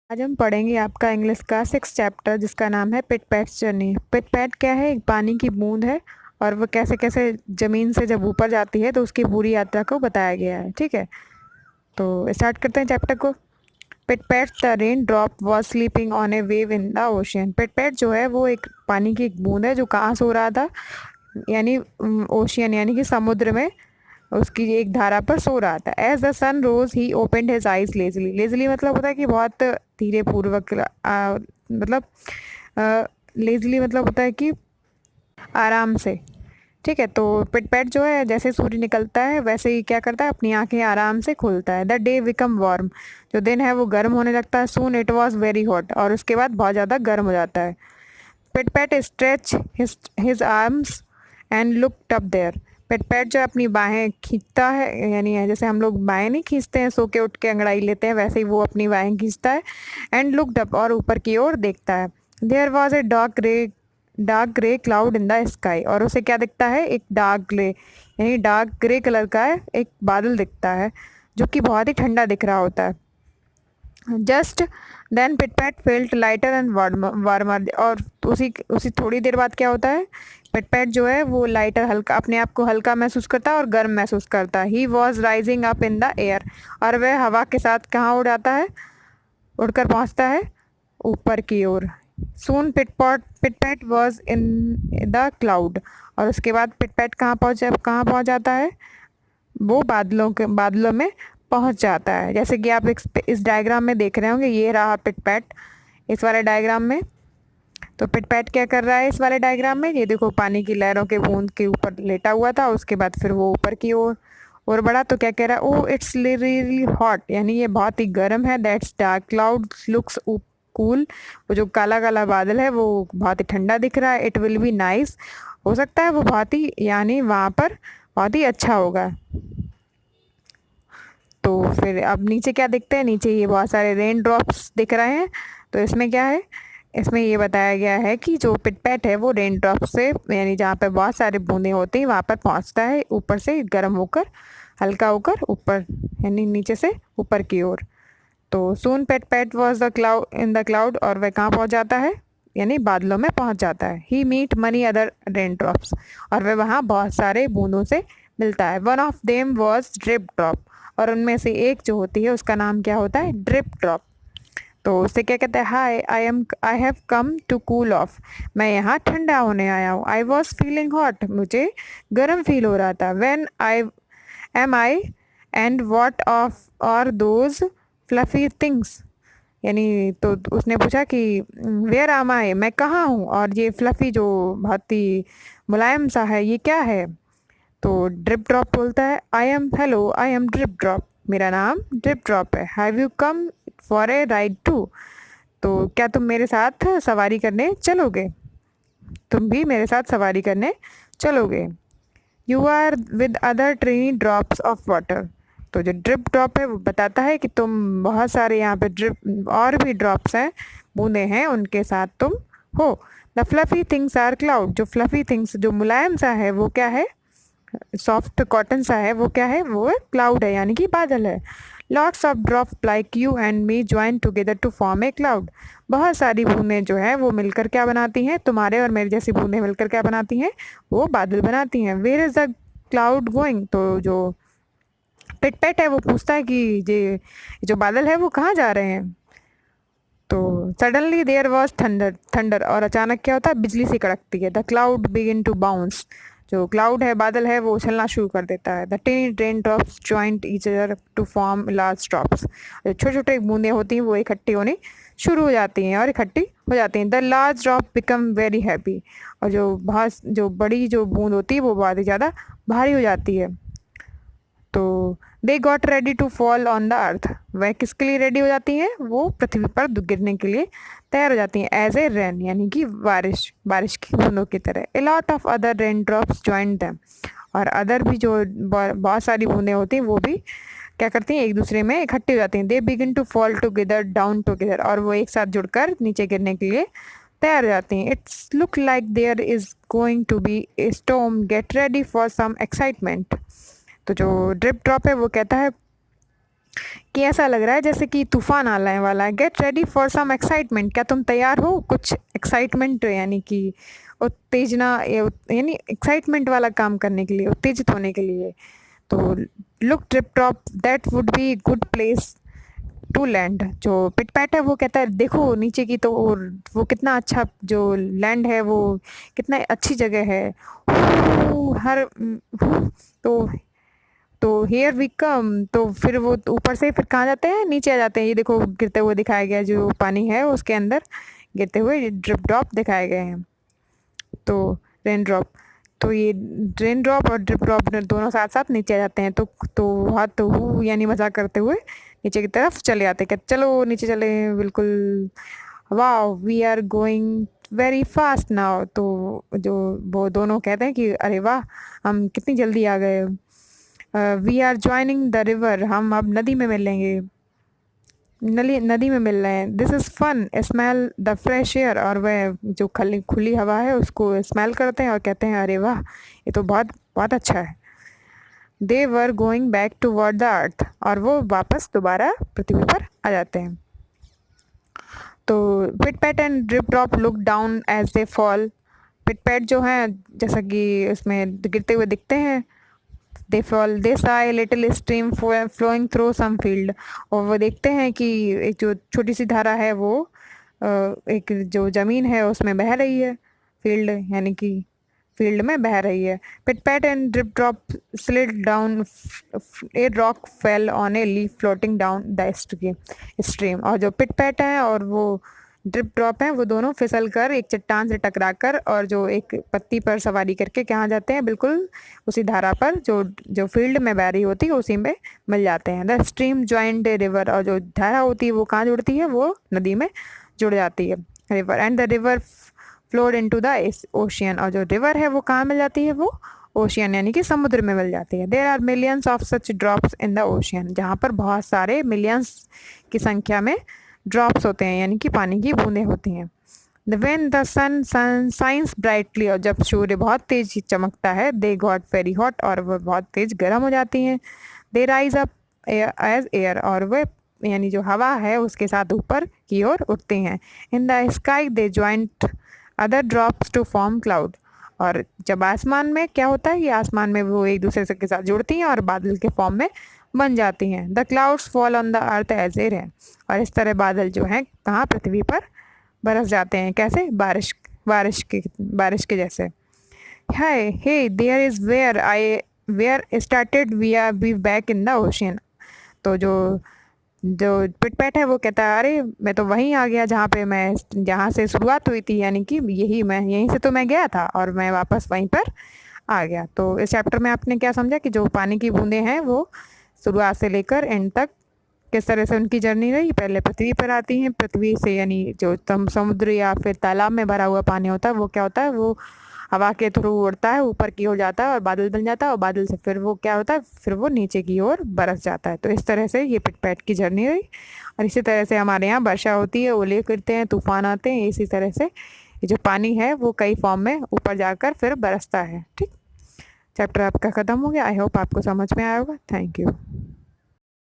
आज हम पढ़ेंगे आपका इंग्लिश का 6 चैप्टर जिसका नाम है पिट पैट्स जर्नी। पिट पैट क्या है? एक पानी की बूंद है और वो कैसे कैसे ज़मीन से जब ऊपर जाती है तो उसकी पूरी यात्रा को बताया गया है। ठीक है, तो स्टार्ट करते हैं चैप्टर को। Pit pat the raindrop was sleeping on a wave in the ocean. Pit pat जो है वो एक पानी की एक बूंद है जो कहाँ सो रहा था, यानी ओशियन यानी कि समुद्र में उसकी एक धारा पर सो रहा था। As the sun rose he opened his eyes lazily. Lazily मतलब होता है कि बहुत धीरे पूर्वक, मतलब लेजली मतलब होता है कि आराम से। ठीक है, तो पिटपैट जो है जैसे सूर्य निकलता है वैसे ही क्या करता है, अपनी आंखें आराम से खोलता है। The day become warm. जो दिन है वो गर्म होने लगता है। Soon it was very hot. और उसके बाद बहुत ज़्यादा गर्म हो जाता है। Pit pat stretch his arms and looked up there. Pit pat जो अपनी बाहें खींचता है, यानी जैसे हम लोग बाहें नहीं खींचते हैं, सो के उठ के अंगड़ाई लेते हैं, वैसे ही वो अपनी बाहें खींचता है। एंड लुक्ड अप, और ऊपर की ओर देखता है। There was a dark grey cloud in the sky. और उसे क्या दिखता है? एक डार्क ग्रे यानी डार्क ग्रे कलर का है एक बादल दिखता है जो कि बहुत ही ठंडा दिख रहा होता है। Just then pit pat felt lighter and warmer. और उसी उसी थोड़ी देर बाद क्या होता है, पिटपैट जो है वो लाइटर, हल्का, अपने आप को हल्का महसूस करता है और गर्म महसूस करता है। He was rising up in the air. और वह हवा के साथ कहाँ उड़ जाता है? उड़कर पहुँचता है ऊपर की ओर। सून pit pat was in the cloud. और उसके बाद पिटपैट कहाँ पहुँच जाता है? वो बादलों में पहुंच जाता है। जैसे कि आप इस डायग्राम में देख रहे होंगे, ये रहा पिटपैट इस वाले डायग्राम में। तो पिटपैट क्या कर रहा है इस वाले डायग्राम में? ये देखो, पानी की लहरों के बूंद के ऊपर लेटा हुआ था। उसके बाद फिर वो ऊपर की ओर और बढ़ा तो क्या कह रहा है? ओ इट्स रियली हॉट, यानी ये बहुत ही गर्म है। That's dark cloud looks cool. वो जो काला काला बादल है वो बहुत ही ठंडा दिख रहा है। It will be nice. हो सकता है वो बहुत ही, यानी वहाँ पर बहुत ही अच्छा होगा। तो फिर अब नीचे क्या दिखते हैं? नीचे ये बहुत सारे रेन ड्रॉप्स दिख रहे हैं। तो इसमें क्या है? इसमें ये बताया गया है कि जो पिटपैट है वो रेन ड्रॉप से, यानी जहाँ पे बहुत सारे बूंदें होती हैं वहाँ पर पहुँचता है, ऊपर से गर्म होकर, हल्का होकर ऊपर, यानी नीचे से ऊपर की ओर। तो soon pit pat was the cloud in the cloud. और वह कहाँ पहुँच जाता है? यानी बादलों में पहुँच जाता है। He meet many other raindrops. और वह वहाँ बहुत सारे बूंदों से मिलता है। One of them was drip drop. और उनमें से एक जो होती है उसका नाम क्या होता है? Drip drop. तो उससे क्या कहते हैं? Hi, I have come to cool off. मैं यहाँ ठंडा होने आया हूँ। I was feeling hot. मुझे गर्म फील हो रहा था। When I and what of are those fluffy things. यानी तो उसने पूछा कि वेयर आम आई, मैं कहाँ हूँ, और ये फ्लफी जो बहुत ही मुलायम सा है ये क्या है? तो ड्रिप ड्रॉप बोलता है, आई एम ड्रिप ड्रॉप। मेरा नाम ड्रिप ड्रॉप है। Have you come for a ride too. तो क्या तुम मेरे साथ सवारी करने चलोगे? तुम भी मेरे साथ सवारी करने चलोगे? You are with other trainee drops of water. तो जो ड्रिप ड्रॉप है वो बताता है कि तुम बहुत सारे यहाँ पे ड्रिप और भी ड्रॉप्स हैं, बूंदे हैं, उनके साथ तुम हो। The fluffy things are cloud. जो फ्लफी थिंग्स, जो मुलायम सा है वो क्या है? सॉफ्ट कॉटन सा है वो क्या है? वो क्लाउड है, यानी कि बादल है। Lots of drop like you and me join together to form a cloud. बहुत सारी बूंदें जो है वो मिलकर क्या बनाती हैं? तुम्हारे और मेरे जैसी बूंदें मिलकर क्या बनाती हैं? वो बादल बनाती हैं। Where is the cloud going. तो जो पिटपैट है वो पूछता है कि ये जो बादल है वो कहाँ जा रहे हैं? तो suddenly there was thunder. Thunder, और अचानक क्या होता है? बिजली सी कड़कती है। The cloud begin to bounce. जो क्लाउड है, बादल है, वो उछलना शुरू कर देता है। The tiny raindrops joint each other to form large drops. जो छोटे छोटे बूंदें होती हैं वो इकट्ठी होनी शुरू हो जाती हैं और इकट्ठी हो जाती हैं। The large drop become very heavy. और जो बड़ी जो बूंद होती है वो बहुत ही ज़्यादा भारी हो जाती है। तो they got ready to fall on the earth. वह किसके लिए रेडी हो जाती हैं? वो पृथ्वी पर गिरने के लिए तैयार हो जाती हैं। एज ए रेन, यानी कि बारिश, बारिश की बूंदों की तरह। A lot of other rain drops join them. और अदर भी जो बहुत सारी बूंदें होती हैं वो भी क्या करती हैं? एक दूसरे में इकट्ठी हो जाती हैं। They begin to fall together down together. और वो एक साथ जुड़कर नीचे गिरने के लिए तैयार हो जाती हैं। It's look like there is going to be a storm, get ready for some excitement. तो जो ड्रिप ड्रॉप है वो कहता है कि ऐसा लग रहा है जैसे कि तूफान आने वाला है। Get ready for some excitement, क्या तुम तैयार हो कुछ एक्साइटमेंट यानी कि उत्तेजना यानी एक्साइटमेंट वाला काम करने के लिए, उत्तेजित होने के लिए। तो look trip top, that would be good place to land. जो पिट पैट है वो कहता है देखो नीचे की तो, और वो कितना अच्छा जो लैंड है वो कितना अच्छी जगह है। हर तो हेयर वी कम, तो फिर वो ऊपर से फिर कहाँ जाते हैं, नीचे आ जाते हैं। ये देखो गिरते हुए दिखाया गया, जो पानी है उसके अंदर गिरते हुए ड्रिप ड्रॉप दिखाए गए हैं। तो रेन ड्रॉप, तो ये रेन ड्रॉप और ड्रिप ड्रॉप दोनों साथ साथ नीचे आ जाते हैं। तो हाथ तो हु यानी मजाक करते हुए नीचे की तरफ चले आते हैं। कहते चलो नीचे चले बिल्कुल, वाह we are going very fast now. तो जो वो दोनों कहते हैं कि अरे वाह हम कितनी जल्दी आ गए। We are joining the river, हम अब नदी में मिलेंगे, नदी में मिल रहे हैं। This is fun, smell the fresh air, और वह जो खुली हवा है उसको स्मेल करते हैं और कहते हैं अरे वाह ये तो बहुत बहुत अच्छा है। They were going back toward the earth, और वो वापस दोबारा पृथ्वी पर आ जाते हैं। तो pit pat and drip drop look down as they fall. Pit pat जो है जैसा कि उसमें गिरते हुए दिखते हैं। दे saw a little stream flowing through some field, और वो देखते हैं कि एक जो छोटी सी धारा है वो एक जो ज़मीन है उसमें बह रही है। फील्ड यानी कि फील्ड में बह रही है। Pit pat and drip drop slid down, a rock fell on a leaf floating down the stream. और जो पिट पैट है और वो ड्रिप ड्रॉप है वो दोनों फिसल कर एक चट्टान से टकरा कर और जो एक पत्ती पर सवारी करके कहाँ जाते हैं, बिल्कुल उसी धारा पर जो जो फील्ड में बह रही होती है उसी में मिल जाते हैं। The stream joint a river, और जो धारा होती है वो कहाँ जुड़ती है, वो नदी में जुड़ जाती है। River and the river flowed into the ocean, और जो रिवर है वो कहाँ मिल जाती है, वो ओशियन यानी कि समुद्र में मिल जाती है। There are millions of such drops in the ocean, जहाँ पर बहुत सारे मिलियंस की संख्या में ड्रॉप्स होते हैं यानी कि पानी की बूंदें होती हैं। When the sun shines brightly, और जब सूर्य बहुत तेज चमकता है, दे गॉट वेरी हॉट, और वह बहुत तेज गर्म हो जाती हैं। They rise up as air, और वे यानी जो हवा है उसके साथ ऊपर की ओर उठते हैं। In the sky they joint other drops to form cloud, और जब आसमान में क्या होता है, ये आसमान में वो एक दूसरे से के साथ जुड़ती हैं और बादल के फॉर्म में बन जाती हैं। The clouds fall on the earth as a rain, और इस तरह बादल जो हैं कहाँ, पृथ्वी पर बरस जाते हैं। कैसे, बारिश के जैसे। Hi he there is where started we are be back in the ocean. तो जो जो पिट पैट है वो कहता है अरे मैं तो वहीं आ गया जहाँ से शुरुआत हुई थी, यानी कि यहीं से तो मैं गया था और मैं वापस वहीं पर आ गया। तो इस चैप्टर में आपने क्या समझा कि जो पानी की बूंदें हैं वो शुरुआत से लेकर एंड तक किस तरह से उनकी जर्नी रही। पहले पृथ्वी पर आती हैं, पृथ्वी से यानी जो समुद्र या फिर तालाब में भरा हुआ पानी होता है वो क्या होता है, वो हवा के थ्रू उड़ता है, ऊपर की ओर जाता है और बादल बन जाता है, और बादल से फिर वो क्या होता है, फिर वो नीचे की ओर बरस जाता है। तो इस तरह से ये पिट पैट की जर्नी रही। और इसी तरह से हमारे यहाँ वर्षा होती है, ओले गिरते हैं, तूफान आते हैं, इसी तरह से ये जो पानी है वो कई फॉर्म में ऊपर जाकर फिर बरसता है। ठीक, चैप्टर आपका ख़त्म हो गया। आई होप आपको समझ में आया होगा। Thank you.